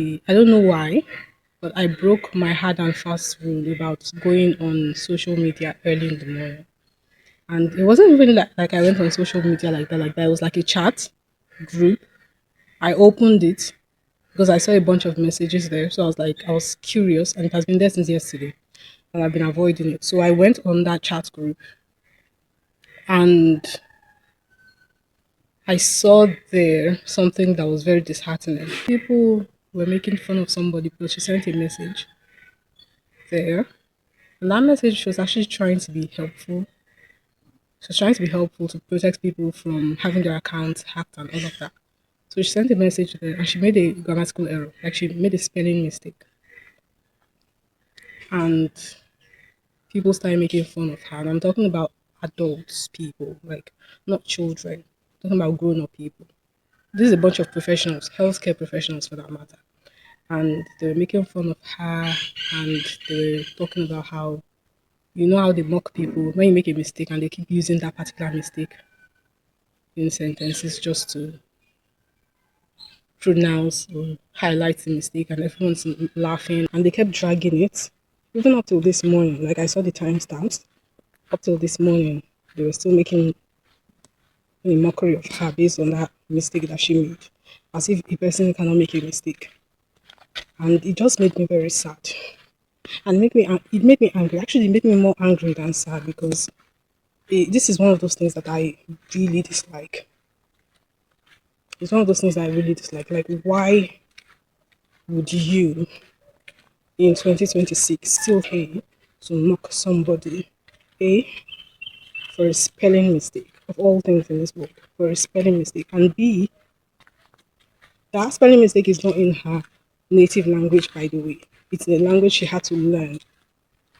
I don't know why, but I broke my hard and fast rule about going on social media early in the morning. And it wasn't even like I went on social media like that. It was like a chat group. I opened it because I saw a bunch of messages there. So I was curious, and it has been there since yesterday, and I've been avoiding it. So I went on that chat group, and I saw there something that was very disheartening. People were making fun of somebody because she sent a message there. And that message was actually trying to be helpful. She was trying to be helpful to protect people from having their accounts hacked and all of that. So she sent a message there and she made a grammatical error. Like she made a spelling mistake. And people started making fun of her. And I'm talking about adults, people, like not children. I'm talking about grown up people. This is a bunch of professionals, healthcare professionals for that matter. And they were making fun of her and they were talking about how you know how they mock people when you make a mistake and they keep using that particular mistake in sentences just to pronounce or highlight the mistake, and everyone's laughing and they kept dragging it even up till this morning. Like I saw the timestamps up till this morning, they were still making a mockery of her based on that mistake that she made, as if a person cannot make a mistake. And it just made me very sad, and it made me angry. Actually, it made me more angry than sad because this is one of those things that I really dislike. It's one of those things that I really dislike. Like, why would you in 2026 still pay to mock somebody? A, for a spelling mistake, of all things in this book, for a spelling mistake. And B, that spelling mistake is not in her native language, by the way. It's a language she had to learn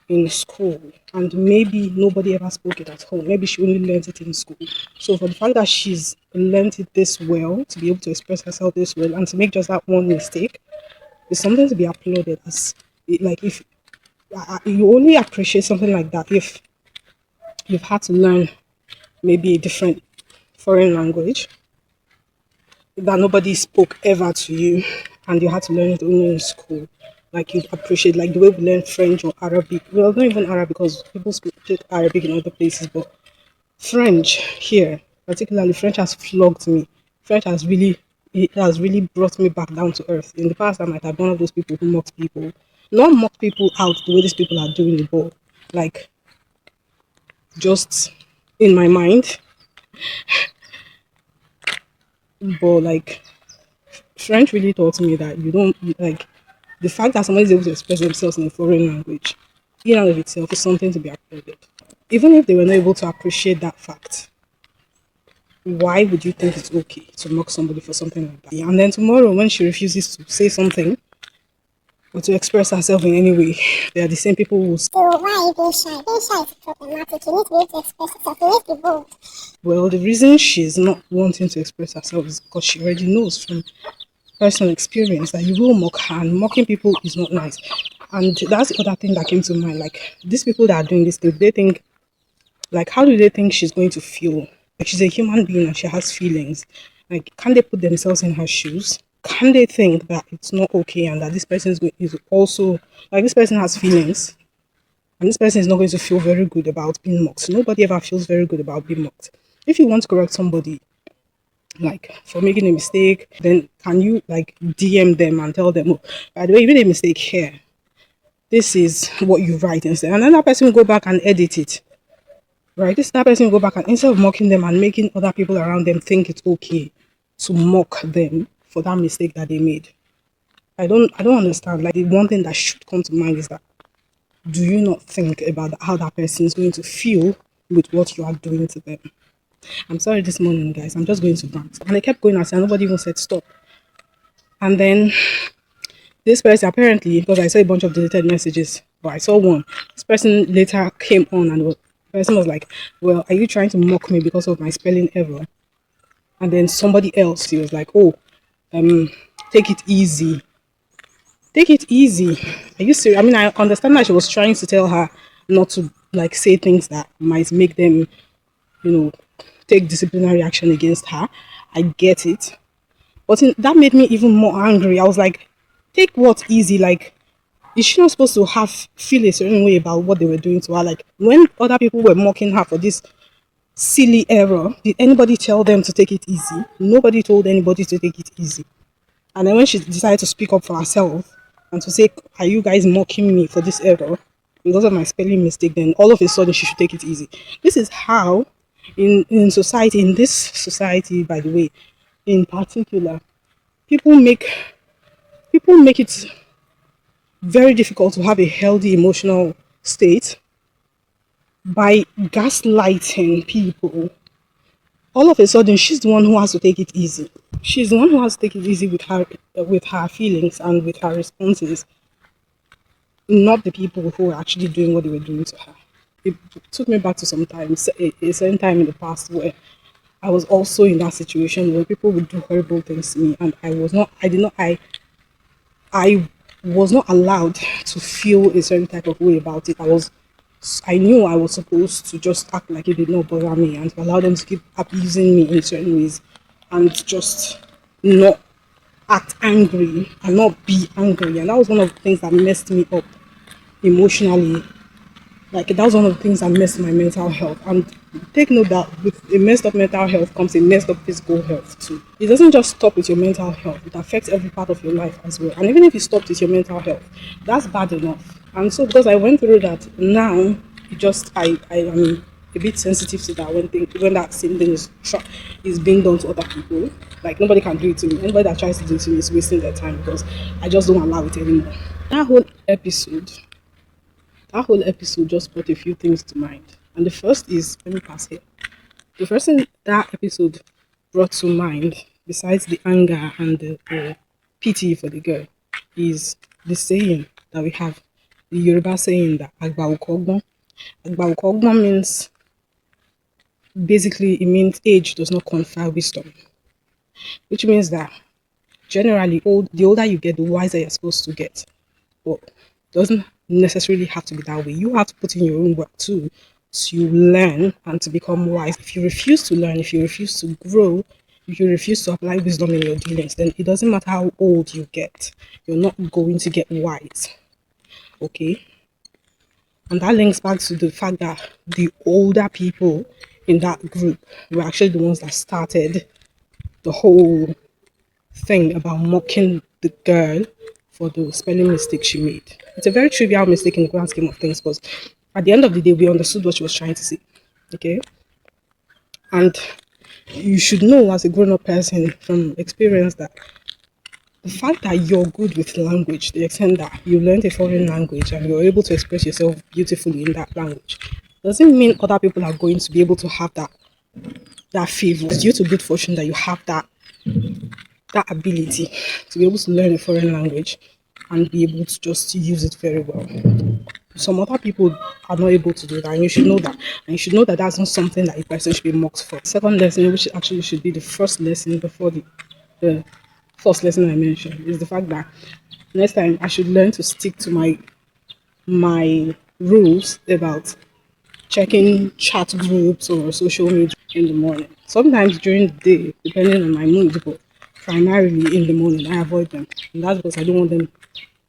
in school, and maybe nobody ever spoke it at home. Maybe she only learned it in school. So for the fact that she's learned it this well, to be able to express herself this well, and to make just that one mistake, is something to be applauded. As like if you only appreciate something like that if you've had to learn maybe a different foreign language that nobody spoke ever to you, and you had to learn it only in school. Like you appreciate like the way we learn French or Arabic. Well, not even Arabic because people speak Arabic in other places, but French here, particularly French, has flogged me. French has really it has really brought me back down to earth. In the past, I might have been one of those people who mocked people, not mock people out the way these people are doing it, but like just in my mind. But like French really taught me that you don't like the fact that somebody is able to express themselves in a foreign language, in and of itself, is something to be applauded. Even if they were not able to appreciate that fact, why would you think it's okay to mock somebody for something like that? And then tomorrow, when she refuses to say something or to express herself in any way, they are the same people who say, So why are you being shy? Being shy is problematic. You need to be able to express yourself. You need to be bold. well, the reason she's not wanting to express herself is because she already knows from personal experience that you will mock her, and mocking people is not nice. And that's the other thing that came to mind. Like these people that are doing this thing, they think like how do they think she's going to feel? Like she's a human being and she has feelings. Like can they put themselves in her shoes? Can they think that it's not okay and that this person is also like this person has feelings and this person is not going to feel very good about being mocked? Nobody ever feels very good about being mocked. If you want to correct somebody, like for making a mistake, then can you like DM them and tell them, oh, by the way, you made a mistake here. This is what you write instead. And then that person will go back and edit it. Right? This that person will go back and instead of mocking them and making other people around them think it's okay to mock them for that mistake that they made. I don't understand. Like the one thing that should come to mind is that do you not think about how that person is going to feel with what you are doing to them? I'm sorry this morning, guys. I'm just going to rant. And I kept going and nobody even said stop. And then this person apparently, because I saw a bunch of deleted messages, but I saw one. This person later came on and the person was like, well, are you trying to mock me because of my spelling error? And then somebody else, he was like, oh, take it easy. Take it easy. Are you serious? I mean, I understand that she was trying to tell her not to like say things that might make them, you know, take disciplinary action against her. I get it. But that made me even more angry. I was like, take what easy. Like, is she not supposed to have feel a certain way about what they were doing to her? Like when other people were mocking her for this silly error, did anybody tell them to take it easy? Nobody told anybody to take it easy. And then when she decided to speak up for herself and to say, "Are you guys mocking me for this error because of my spelling mistake?" Then all of a sudden she should take it easy. This is how, in society, in this society, by the way, in particular, people make people make it very difficult to have a healthy emotional state by gaslighting people. All of a sudden, she's the one who has to take it easy. She's the one who has to take it easy with her feelings and with her responses, not the people who are actually doing what they were doing to her. It took me back to sometimes a certain time in the past where I was also in that situation where people would do horrible things to me, and I was not allowed to feel a certain type of way about it. I knew I was supposed to just act like it did not bother me and to allow them to keep abusing me in certain ways and just not act angry and not be angry. And that was one of the things that messed me up emotionally. Like that was one of the things that messed my mental health. And take note that with a messed up mental health comes a messed up physical health too. It doesn't just stop with your mental health, it affects every part of your life as well. And even if you stopped with your mental health, that's bad enough. And so because I went through that, now I am a bit sensitive to that when that same thing is being done to other people. Like nobody can do it to me. Anybody that tries to do it to me is wasting their time because I just don't allow it anymore. That whole episode that whole episode just brought a few things to mind. And the first is, let me pass here. The first thing that episode brought to mind, besides the anger and the pity for the girl, is the saying that we have, the Yoruba saying that Agba Ukogbon. Agba Ukogbon means, basically, it means age does not confer wisdom, which means that generally, the older you get, the wiser you're supposed to get. But doesn't necessarily have to be that way. You have to put in your own work too to learn and to become wise. If you refuse to learn, if you refuse to grow, if you refuse to apply wisdom in your dealings, then it doesn't matter how old you get, you're not going to get wise. Okay? And that links back to the fact that the older people in that group were actually the ones that started the whole thing about mocking the girl for the spelling mistake she made. It's a very trivial mistake in the grand scheme of things, but at the end of the day, we understood what she was trying to say. Okay? And you should know as a grown up person from experience that the fact that you're good with language, the extent that you learned a foreign language and you're able to express yourself beautifully in that language, doesn't mean other people are going to be able to have that favor. It's due to good fortune that you have that ability to be able to learn a foreign language and be able to just use it very well. Some other people are not able to do that, and you should know that. And you should know that that's not something that a person should be mocked for. Second lesson, which actually should be the first lesson before the first lesson I mentioned, is the fact that next time I should learn to stick to my rules about checking chat groups or social media in the morning. Sometimes during the day, depending on my mood, but primarily in the morning, I avoid them. And that's because I don't want them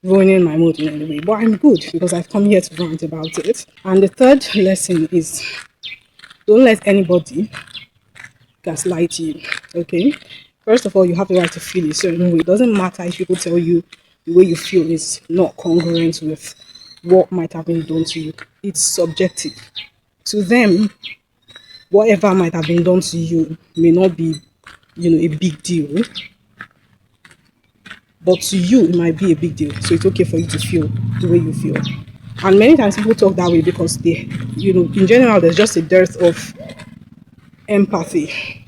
ruining my mood in any way. But I'm good because I've come here to rant about it. And the third lesson is don't let anybody gaslight you. Okay? First of all, you have the right to feel a certain way. It doesn't matter if people tell you the way you feel is not congruent with what might have been done to you. It's subjective. To them, whatever might have been done to you may not be, a big deal, but to you it might be a big deal. So it's okay for you to feel the way you feel. And many times people talk that way because in general, there's just a dearth of empathy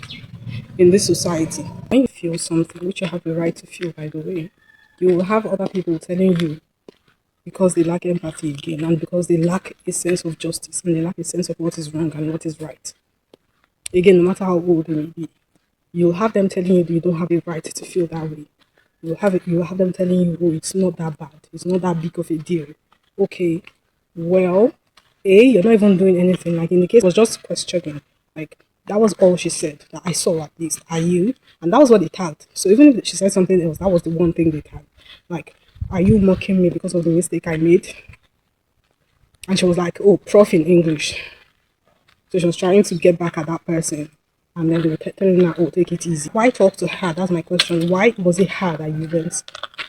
in this society. When you feel something, which you have the right to feel, by the way, you will have other people telling you because they lack empathy again, and because they lack a sense of justice and they lack a sense of what is wrong and what is right. Again, no matter how old they may be, you'll have them telling you that you don't have a right to feel that way. You'll have them telling you, oh, it's not that bad. It's not that big of a deal. Okay, well, you're not even doing anything. Like in the case, I was just questioning. Like that was all she said that I saw at least. Are you? And that was what they tagged. So even if she said something else, that was the one thing they tagged. Like are you mocking me because of the mistake I made? And she was like, oh, prof in English. So she was trying to get back at that person. And then they were telling her, oh, take it easy. Why talk to her? That's my question. Why was it her that you went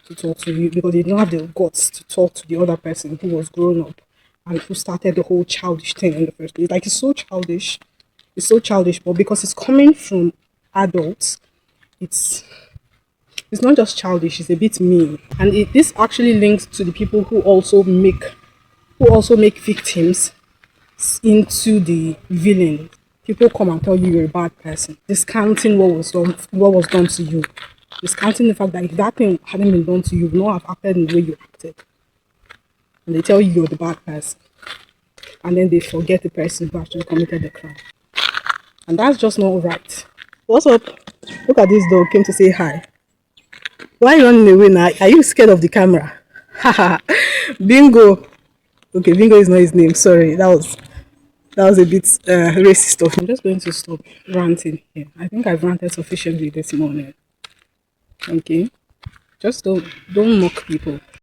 to talk to you? Because they didn't have the guts to talk to the other person who was grown up and who started the whole childish thing in the first place. Like, it's so childish. It's so childish. But because it's coming from adults, it's it's not just childish, it's a bit mean. And this actually links to the people who also make victims into the villain. People come and tell you you're a bad person, discounting what was done to you, discounting the fact that if that thing hadn't been done to you, you would not have acted in the way you acted. And they tell you you're the bad person. And then they forget the person who actually committed the crime. And that's just not right. What's up? Look at this dog came to say hi. Why are you running away now? Are you scared of the camera? Haha. Bingo. Okay, Bingo is not his name. Sorry, that was a bit racist of me. I'm just going to stop ranting here. I think I've ranted sufficiently this morning. Okay, just don't mock people.